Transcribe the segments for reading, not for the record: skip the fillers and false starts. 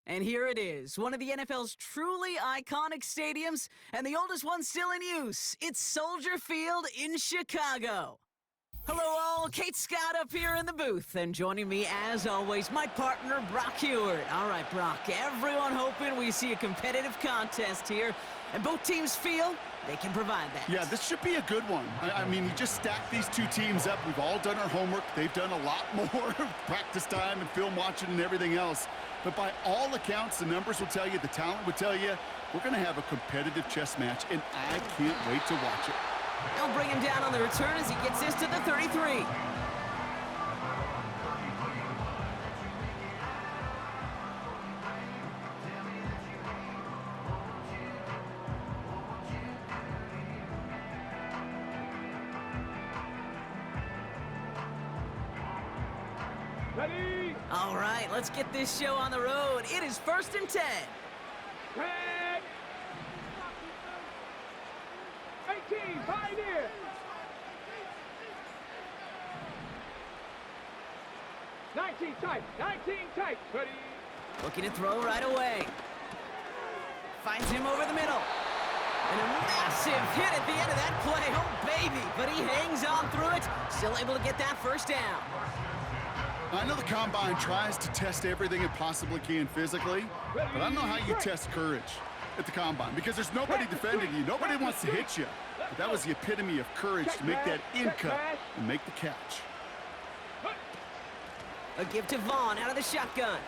And here it is, one of the NFL's truly iconic stadiums, and the oldest one still in use. It's Soldier Field in Chicago. Hello all, Kate Scott up here in the booth, and joining me as always, my partner, Brock Heward. All right, Brock, everyone hoping we see a competitive contest here, and both teams feel they can provide that. Yeah, this should be a good one. I mean, you just stack these two teams up. We've all done our homework. They've done a lot more practice time and film watching and everything else. But by all accounts, the numbers will tell you, the talent would tell you, we're going to have a competitive chess match, and I can't wait to watch it. They'll bring him down on the return as he gets this to the 33. Ready? All right, let's get this show on the road. It is 1st and 10. Red. 18, Pioneer. Nineteen tight. Ready? Looking to throw right away. Finds him over the middle. And a massive hit at the end of that play. Oh, baby. But he hangs on through it. Still able to get that first down. I know the Combine tries to test everything it possibly can physically, but I don't know how you test courage at the Combine, because there's nobody defending you. Nobody wants to hit you. But that was the epitome of courage to make that in cut and make the catch. A give to Vaughn out of the shotgun.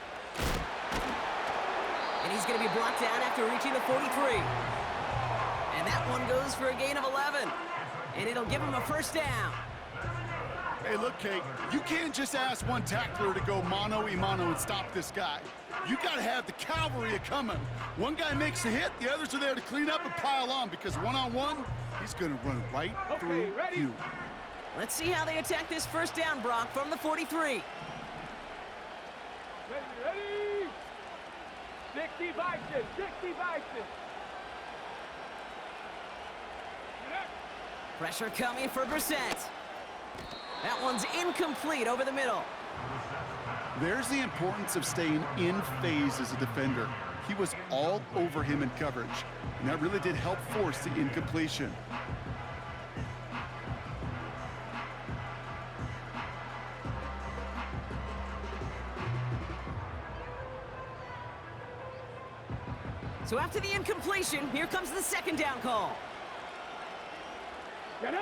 And he's going to be brought down after reaching the 43. And that one goes for a gain of 11. And it'll give him a first down. Hey, look, Kate, you can't just ask one tackler to go mano-a-mano and stop this guy. You got to have the cavalry coming. One guy makes a hit, the others are there to clean up and pile on, because one-on-one, he's going to run right through you. Let's see how they attack this first down, Brock, from the 43. Ready? 60 Bison. Pressure coming for Brissett. That one's incomplete over the middle. There's the importance of staying in phase as a defender. He was all over him in coverage, and that really did help force the incompletion. So after the incompletion, here comes the second down call. Get it.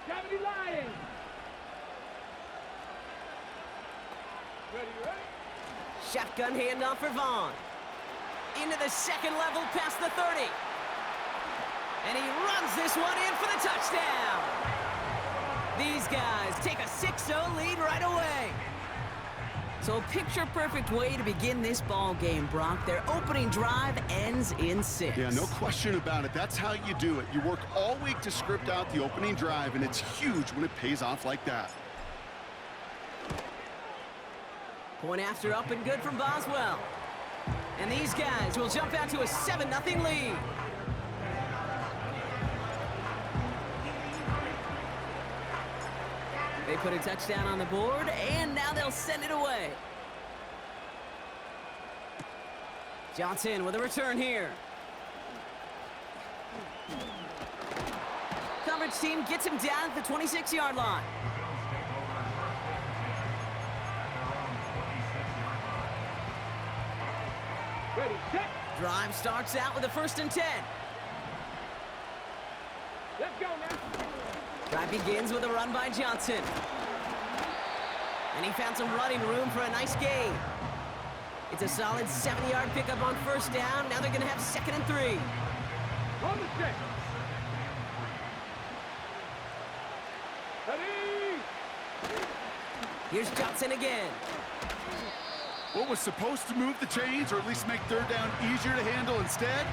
Gravity Lions. Ready? Shotgun handoff for Vaughn. Into the second level past the 30. And he runs this one in for the touchdown. These guys take a 6-0 lead right away. So a picture-perfect way to begin this ball game, Brock. Their opening drive ends in 6. Yeah, no question about it. That's how you do it. You work all week to script out the opening drive, and it's huge when it pays off like that. Point after up and good from Boswell. And these guys will jump out to a 7-0 lead. They put a touchdown on the board, and now they'll send it away. Johnson with a return here. Coverage team gets him down at the 26-yard line. Ready, set. Drive starts out with a 1st and 10. Let's go now. Drive begins with a run by Johnson. And he found some running room for a nice gain. It's a solid 70-yard pickup on first down. Now they're going to have 2nd and 3. On the set. Ready? Here's Johnson again. What was supposed to move the chains, or at least make third down easier to handle instead,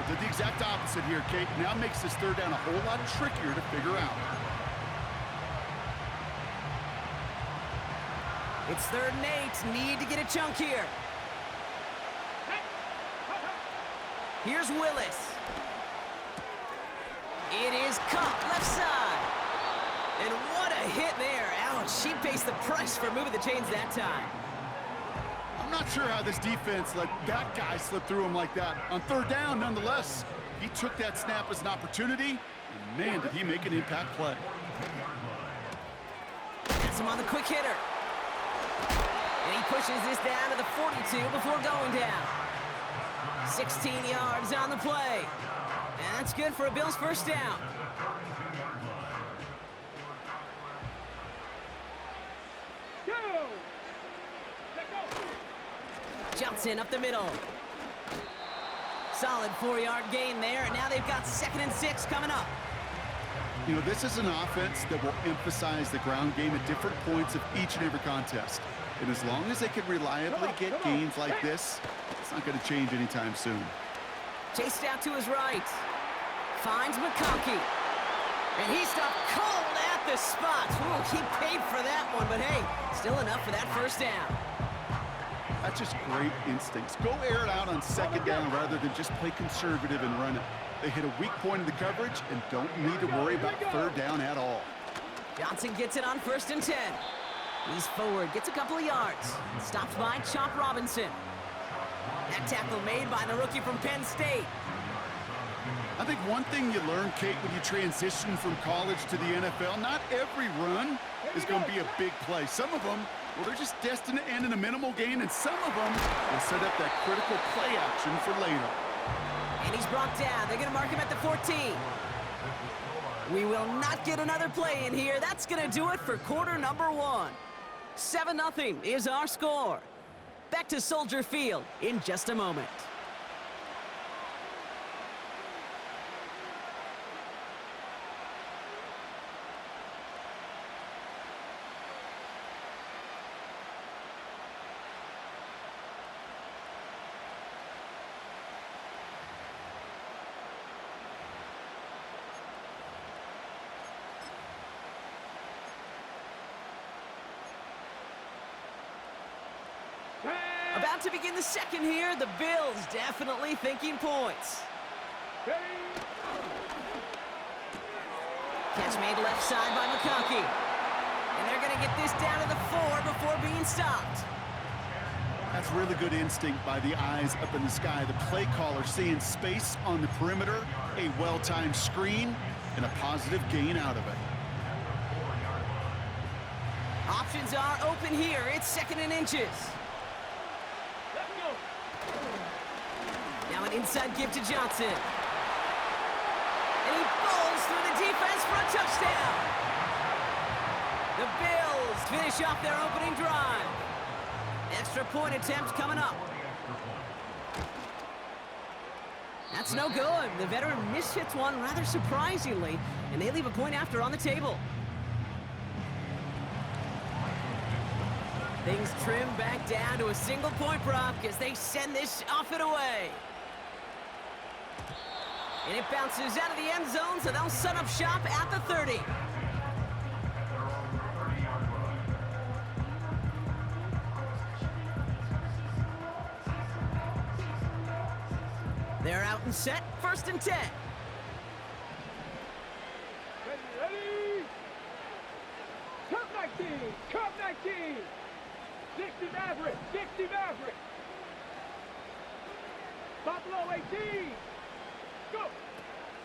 did the exact opposite here, Kate. Now makes this third down a whole lot trickier to figure out. It's 3rd and 8. Need to get a chunk here. Here's Willis. It is caught left side. And what a hit there. Ouch, she pays the price for moving the chains that time. I'm not sure how this defense let that guy slip through him like that. On third down, nonetheless, he took that snap as an opportunity, and man, did he make an impact play. Gets him on the quick hitter. And he pushes this down to the 42 before going down. 16 yards on the play. And that's good for a Bills first down. Johnson up the middle. Solid 4-yard gain there, and now they've got 2nd and 6 coming up. You know, this is an offense that will emphasize the ground game at different points of each and every contest. And as long as they can reliably get gains like this, it's not going to change anytime soon. Chased out to his right. Finds McConkey. And he stopped cold at the spot. Ooh, he paid for that one, but hey, still enough for that first down. That's just great instincts. Go air it out on 2nd down rather than just play conservative and run it. They hit a weak point in the coverage and don't need to worry about 3rd down at all. Johnson gets it on 1st and 10. He's forward, gets a couple of yards. Stopped by Chop Robinson. That tackle made by the rookie from Penn State. I think one thing you learn, Kate, when you transition from college to the NFL, not every run is going to be a big play. Some of them, well, they're just destined to end in a minimal gain, and some of them will set up that critical play action for later. And he's brought down. They're going to mark him at the 14. We will not get another play in here. That's going to do it for quarter number 1. 7-0 is our score. Back to Soldier Field in just a moment. About to begin the second here. The Bills definitely thinking points. Catch made left side by McConkey. And they're going to get this down to the 4 before being stopped. That's really good instinct by the eyes up in the sky. The play caller seeing space on the perimeter, a well-timed screen, and a positive gain out of it. Options are open here. It's 2nd and inches. Now an inside give to Johnson. And he bowls through the defense for a touchdown. The Bills finish off their opening drive. Extra point attempt coming up. That's no good. The veteran mishits one rather surprisingly, and they leave a point after on the table. Things trim back down to a single point, Brock, as they send this off and away. And it bounces out of the end zone, so they'll set up shop at the 30. They're out and set, 1st and 10. Ready? Cup 19! Cup 19! 60 Maverick! 60 Maverick! Buffalo 18! Go!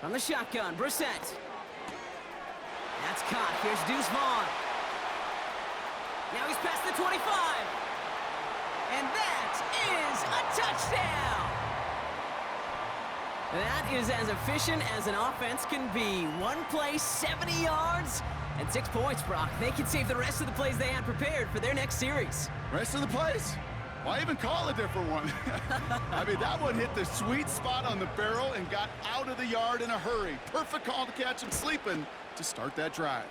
From the shotgun, Brissett. That's caught. Here's Deuce Vaughn. Now he's past the 25. And that is a touchdown! That is as efficient as an offense can be. One play, 70 yards, and 6 points, Brock. They can save the rest of the plays they had prepared for their next series. Rest of the plays? Why even call a different one? I mean, that one hit the sweet spot on the barrel and got out of the yard in a hurry. Perfect call to catch him sleeping to start that drive.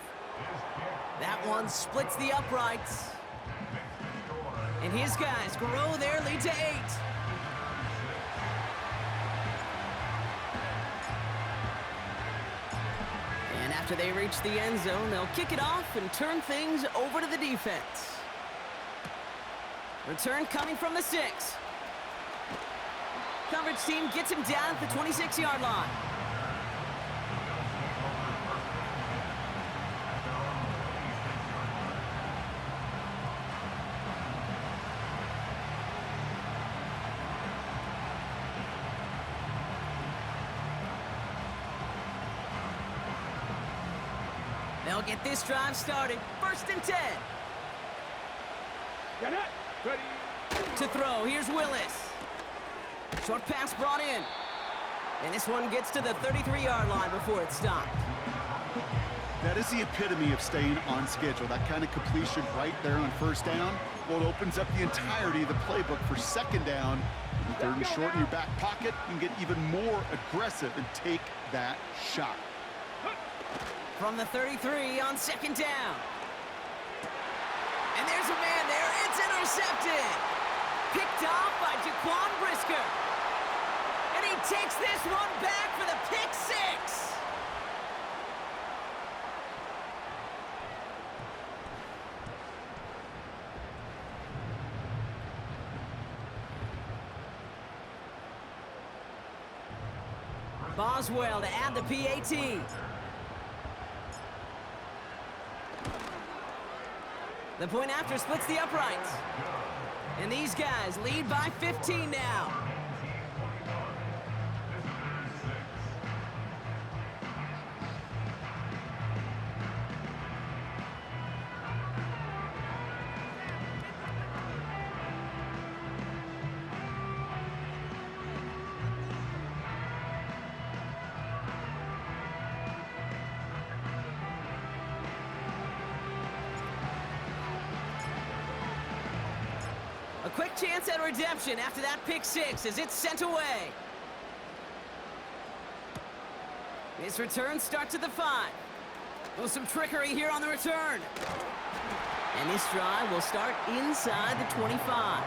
That one splits the uprights. And his guys grow their lead to 8. And after they reach the end zone, they'll kick it off and turn things over to the defense. Return coming from the 6. Coverage team gets him down at the 26-yard line. They'll get this drive started. 1st and 10. Get it. Ready. To throw, here's Willis. Short pass brought in. And this one gets to the 33-yard line before it's stopped. That is the epitome of staying on schedule. That kind of completion right there on 1st down. Well, it opens up the entirety of the playbook for 2nd down. And 3rd and short in your back pocket, you can get even more aggressive and take that shot. From the 33 on 2nd down. And there's a man there. It's intercepted. Picked off by Jaquan Brisker. And he takes this one back for the pick 6. Boswell to add the PAT. The point after splits the uprights. And these guys lead by 15 now. A quick chance at redemption after that pick 6 as it's sent away. This return starts at the 5. Well, some trickery here on the return. And this drive will start inside the 25.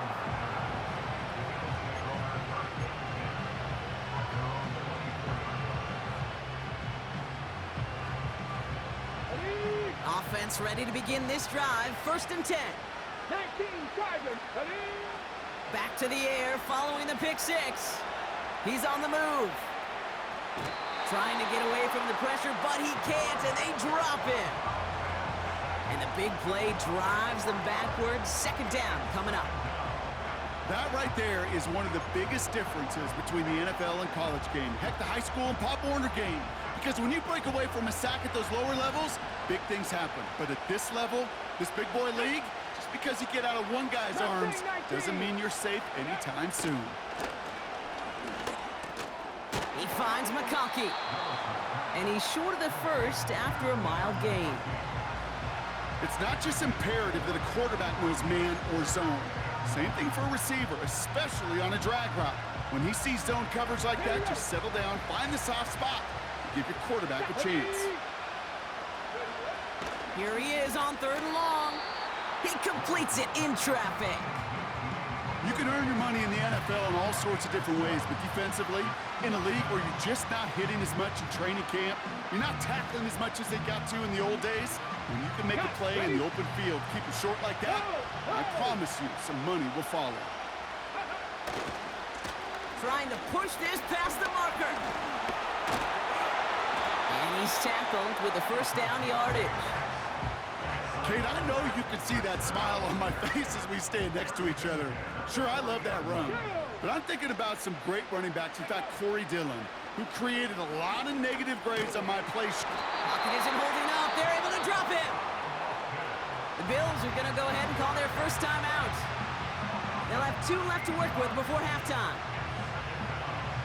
Offense ready to begin this drive. 1st and 10. 19 driving. Ready. Back to the air following the pick 6. He's on the move. Trying to get away from the pressure, but he can't, and they drop him. And the big play drives them backwards. 2nd down coming up. That right there is one of the biggest differences between the NFL and college game. Heck, the high school and Pop Warner game. Because when you break away from a sack at those lower levels, big things happen. But at this level, this big boy league, just because you get out of one guy's arms doesn't mean you're safe anytime soon. He finds McConkey. And he's short of the 1st after a mild gain. It's not just imperative that a quarterback knows man or zone. Same thing for a receiver, especially on a drag route. When he sees zone coverage like that, just settle down, find the soft spot, and give your quarterback a chance. Here he is on 3rd and long. He completes it in traffic. You can earn your money in the NFL in all sorts of different ways, but defensively, in a league where you're just not hitting as much in training camp, you're not tackling as much as they got to in the old days, when you can make a play in the open field, keep it short like that, I promise you some money will follow. Trying to push this past the marker. And he's tackled with the 1st down yardage. Kate, I know you can see that smile on my face as we stand next to each other. Sure, I love that run. But I'm thinking about some great running backs. In fact, Corey Dillon, who created a lot of negative grades on my play sheet. Pocket isn't holding up. They're able to drop him. The Bills are going to go ahead and call their 1st time out. They'll have 2 left to work with before halftime.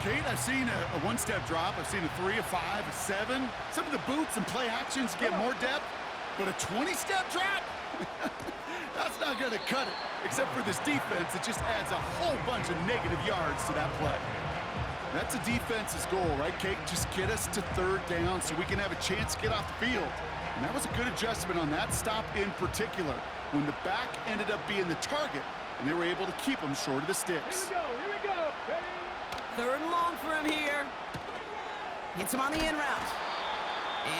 Kate, I've seen a 1-step drop. I've seen a 3, a 5, a 7. Some of the boots and play actions get more depth. But a 20-step drop? That's not going to cut it. Except for this defense, it just adds a whole bunch of negative yards to that play. That's a defense's goal, right, Kate? Just get us to 3rd down so we can have a chance to get off the field. And that was a good adjustment on that stop in particular, when the back ended up being the target, and they were able to keep him short of the sticks. Here we go. Ready. 3rd and long for him here. Hits him on the in route.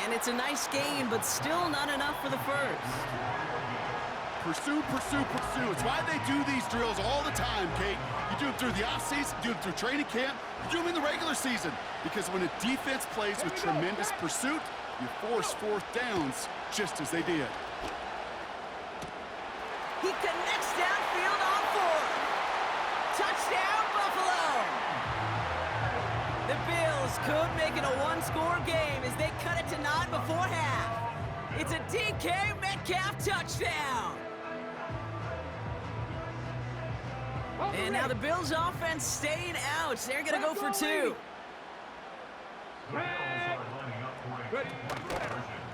And it's a nice gain, but still not enough for the 1st. Pursue, pursue, pursue. It's why they do these drills all the time, Kate. You do them through the offseason, you do them through training camp, you do them in the regular season. Because when a defense plays with tremendous pursuit, you force 4th downs just as they did. He connects downfield on 4. Touchdown, Buffalo! The Bills could make it a 1-score game as they cut it to 9 before half. It's a DK Metcalf touchdown. And now the Bills offense staying out. They're going to go for two.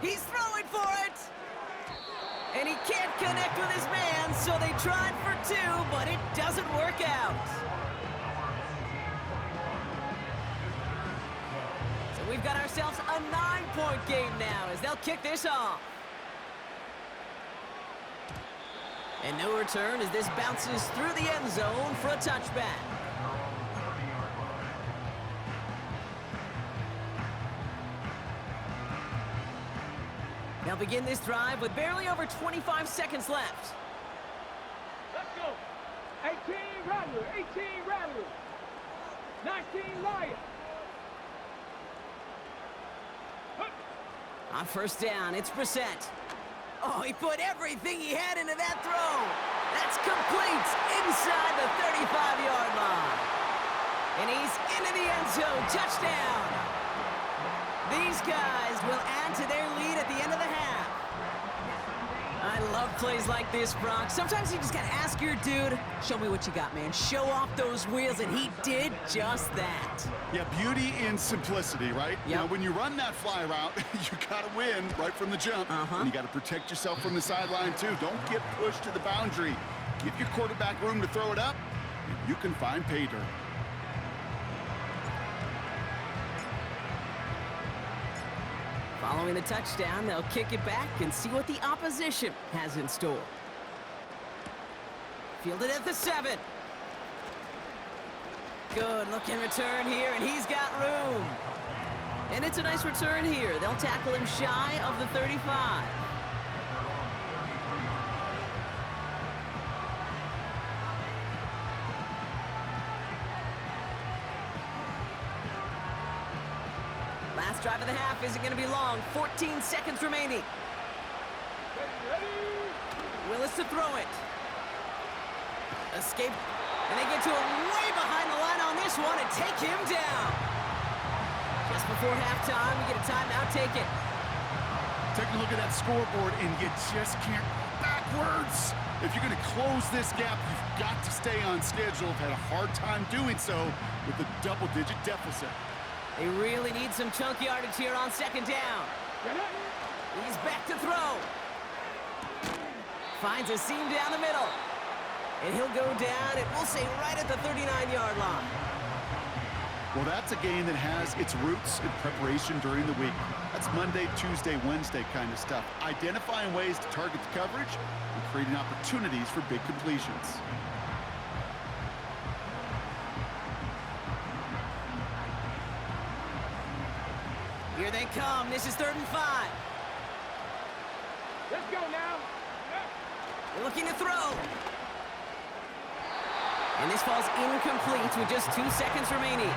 He's throwing for it. And he can't connect with his man, so they tried for two, but it doesn't work out. So we've got ourselves a 9-point game now as they'll kick this off. And no return as this bounces through the end zone for a touchback. They'll begin this drive with barely over 25 seconds left. Let's go. 18 Rattler, 18 Rattler, 19 Lion. On first down, it's Brissett. Oh, he put everything he had into that throw. That's complete inside the 35-yard line. And he's into the end zone. Touchdown. These guys will add to their lead at the end of the half. I love plays like this, Brock. Sometimes you just got to ask your dude, show me what you got, man. Show off those wheels, and he did just that. Yeah, beauty in simplicity, right? Yep. You know, when you run that fly route, you got to win right from the jump. And you got to protect yourself from the sideline, too. Don't get pushed to the boundary. Give your quarterback room to throw it up, and you can find pay dirt. Following the touchdown, they'll kick it back and see what the opposition has in store. Fielded at the 7. Good looking return here, and he's got room. And it's a nice return here. They'll tackle him shy of the 35. Last drive of the half isn't going to be long. 14 seconds remaining. Willis to throw it. Escape. And they get to him way behind the line on this one and take him down. Just before halftime, we get a timeout. Take it. Take a look at that scoreboard, and you just can't go backwards. If you're going to close this gap, you've got to stay on schedule. Had a hard time doing so with a double-digit deficit. They really need some chunk yardage here on second down. He's back to throw. Finds a seam down the middle. And he'll go down, and we'll say right at the 39-yard line. Well, that's a game that has its roots in preparation during the week. That's Monday, Tuesday, Wednesday kind of stuff. Identifying ways to target the coverage and creating opportunities for big completions. Here they come. This is 3rd and 5. Let's go now. They're looking to throw. And this falls incomplete with just 2 seconds remaining.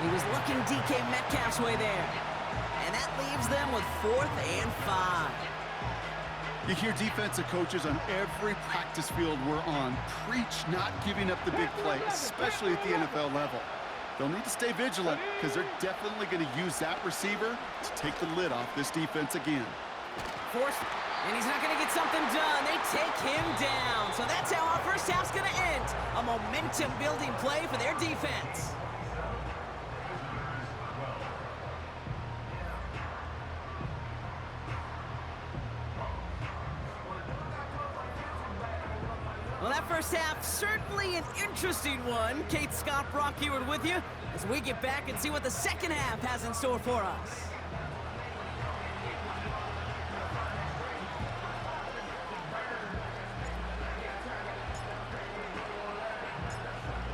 He was looking DK Metcalf's way there. And that leaves them with 4th and 5. You hear defensive coaches on every practice field we're on preach not giving up the big play, especially at the NFL level. They'll need to stay vigilant because they're definitely going to use that receiver to take the lid off this defense again. Forced, and he's not going to get something done. They take him down. So that's how our first half's going to end. A momentum-building play for their defense. Well, that first half, certainly an interesting one. Kate Scott, Brock Ewart with you as we get back and see what the second half has in store for us.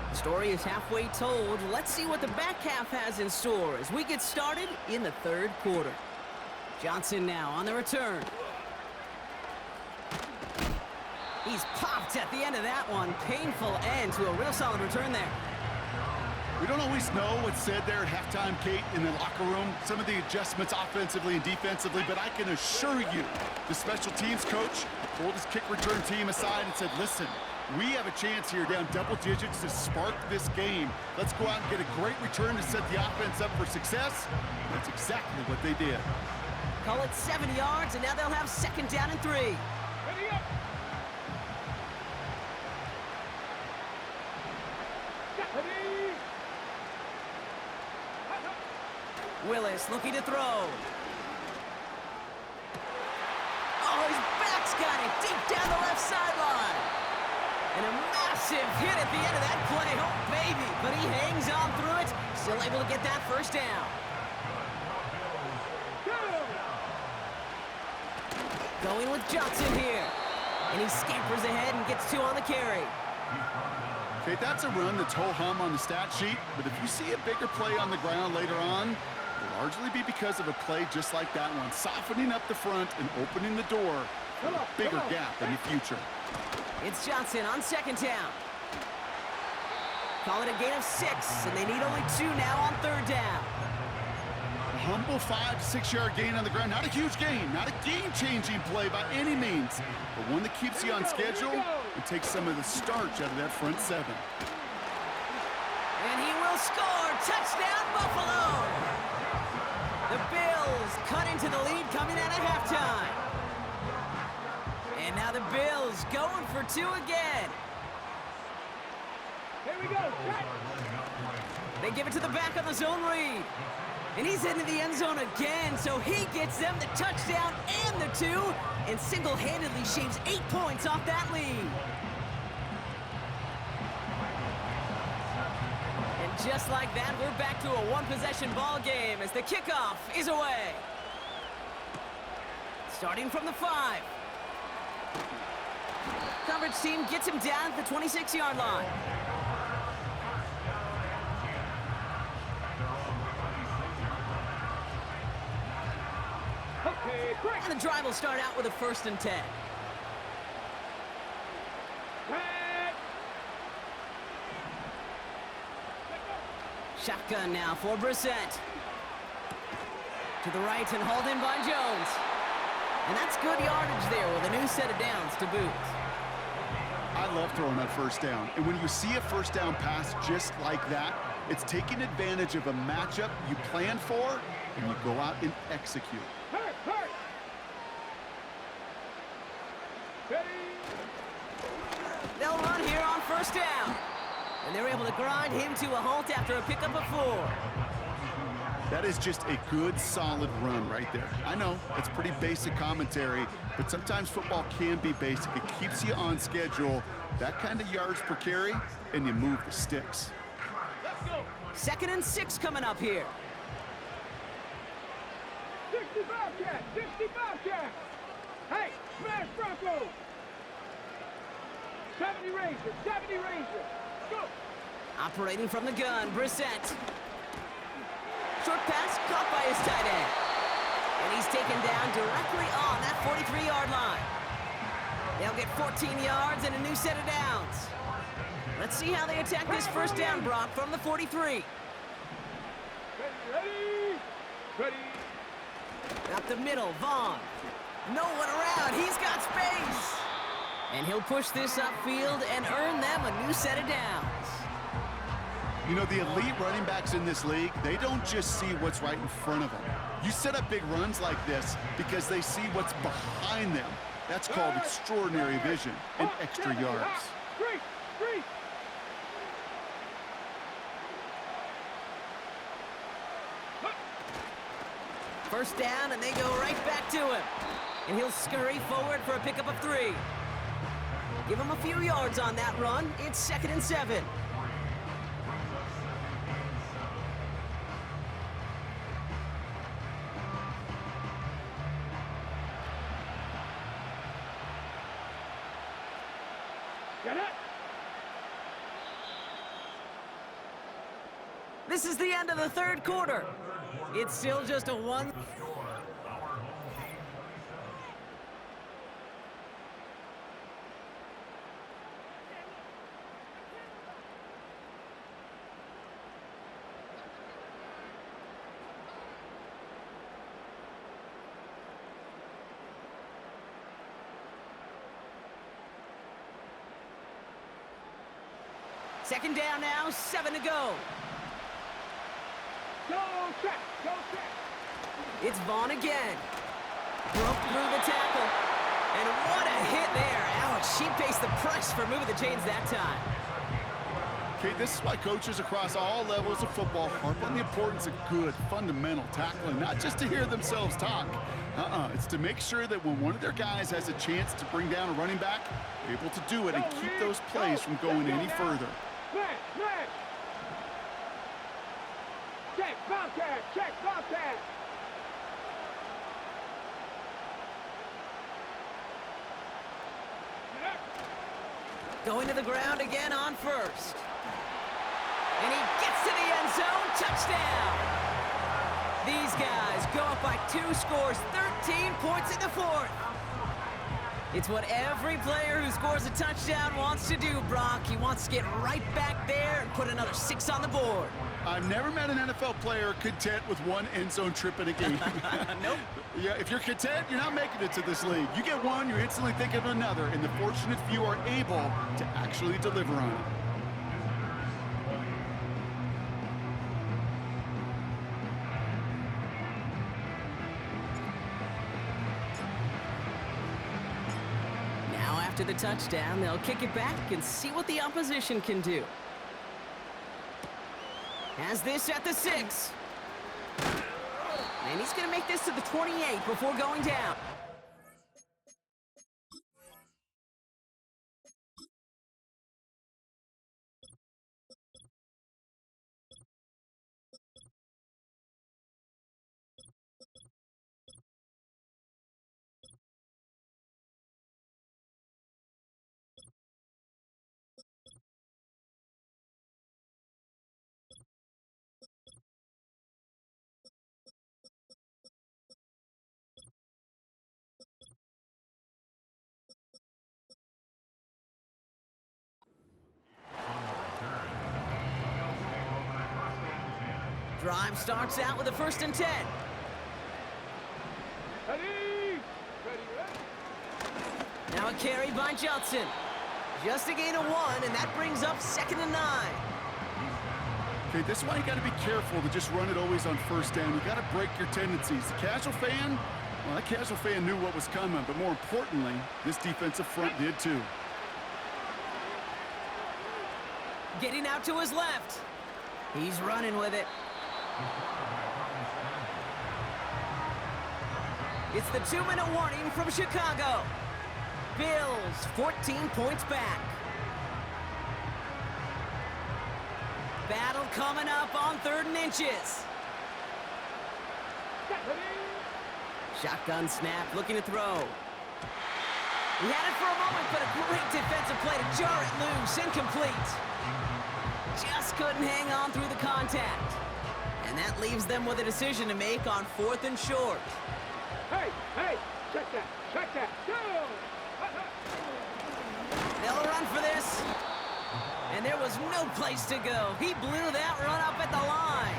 The story is halfway told. Let's see what the back half has in store as we get started in the 3rd quarter. Johnson now on the return. He's popped at the end of that one. Painful end to a real solid return there. We don't always know what's said there at halftime, Kate, in the locker room. Some of the adjustments offensively and defensively, but I can assure you the special teams coach pulled his kick return team aside and said, listen, we have a chance here down double digits to spark this game. Let's go out and get a great return to set the offense up for success. That's exactly what they did. Call it 7 yards, and now they'll have second down and 3. Ready up. Ready. Willis looking to throw. Oh, his back's got it deep down the left sideline. And a massive hit at the end of that play. Oh, baby. But he hangs on through it. Still able to get that first down. Going with Johnson here. And he scampers ahead and gets 2 on the carry. Okay, that's a run that's ho-hum on the stat sheet, but if you see a bigger play on the ground later on, it'll largely be because of a play just like that one, softening up the front and opening the door for a bigger gap in the future. It's Johnson on second down. Call it a gain of 6, and they need only 2 now on third down. A humble 5 to 6 yard gain on the ground. Not a huge gain, not a game-changing play by any means, but one that keeps you on schedule and takes some of the starch out of that front 7. And he will score. Touchdown, Buffalo! The Bills cut into the lead coming out of halftime. And now the Bills going for 2 again. Here we go. Set. They give it to the back on the zone read. And he's into the end zone again, so he gets them the touchdown and the 2, and single-handedly shaves 8 points off that lead. And just like that, we're back to a one-possession ball game as the kickoff is away. Starting from the 5. Coverage team gets him down at the 26-yard line. Okay, break. And the drive will start out with a 1st and 10. Set. Shotgun now for Brissett. To the right and hauled in by Jones. And that's good yardage there with a new set of downs to boot. I love throwing that first down. And when you see a first down pass just like that, it's taking advantage of a matchup you planned for, and you go out and execute. Hurt, hurt. Ready. They'll run here on 1st down. And they're able to grind him to a halt after a pickup of 4. That is just a good, solid run right there. I know, it's pretty basic commentary, but sometimes football can be basic. It keeps you on schedule, that kind of yards per carry, and you move the sticks. Let's go. 2nd and 6 coming up here. 65 cat. 65 cat. Hey, smash Bronco. 70 Ranger. 70 Ranger. Go. Operating from the gun, Brissett. Short pass caught by his tight end. And he's taken down directly on that 43-yard line. They'll get 14 yards and a new set of downs. Let's see how they attack this first down, Brock, from the 43. Ready, ready. Ready. Up the middle, Vaughn. No one around. He's got space. And he'll push this upfield and earn them a new set of downs. You know, the elite running backs in this league, they don't just see what's right in front of them. You set up big runs like this because they see what's behind them. That's called extraordinary vision and extra yards. Three. First down, and they go right back to him. And he'll scurry forward for a pickup of 3. Give him a few yards on that run. It's 2nd and 7. Get it. This is the end of the 3rd quarter. It's still just a 1. Second down now, 7 to go. Go check. It's Vaughn again. Broke through the tackle. And what a hit there. Ouch, she pays the price for moving the chains that time. Okay, this is why coaches across all levels of football harp on the importance of good, fundamental tackling, not just to hear themselves talk. It's to make sure that when one of their guys has a chance to bring down a running back, they're able to do it and keep those plays from going any further. Smash! Check, Bobcat! Check, Bobcat! Going to the ground again on first. And he gets to the end zone. Touchdown! These guys go up by 2 scores, 13 points in the fourth. It's what every player who scores a touchdown wants to do, Brock. He wants to get right back there and put another 6 on the board. I've never met an NFL player content with one end zone trip in a game. Nope. Yeah, if you're content, you're not making it to this league. You get one, you instantly think of another, and the fortunate few are able to actually deliver on it. Now after the touchdown, they'll kick it back and see what the opposition can do. Has this at the 6. And he's going to make this to the 28 before going down. Drive starts out with a 1st and 10. Ready? Now a carry by Johnson. Just a gain of 1, and that brings up 2nd and 9. Okay, this is why you got to be careful to just run it always on 1st down. You got to break your tendencies. The casual fan, well, that casual fan knew what was coming, but more importantly, this defensive front did too. Getting out to his left. He's running with it. It's the 2-minute warning from Chicago. Bills 14 points back. Battle coming up on 3rd and inches. Shotgun snap, looking to throw. He had it for a moment, but a great defensive play to jar it loose. Incomplete. Just couldn't hang on through the contact. And that leaves them with a decision to make on 4th and short. Hey, check that, go! They'll run for this. And there was no place to go. He blew that run up at the line.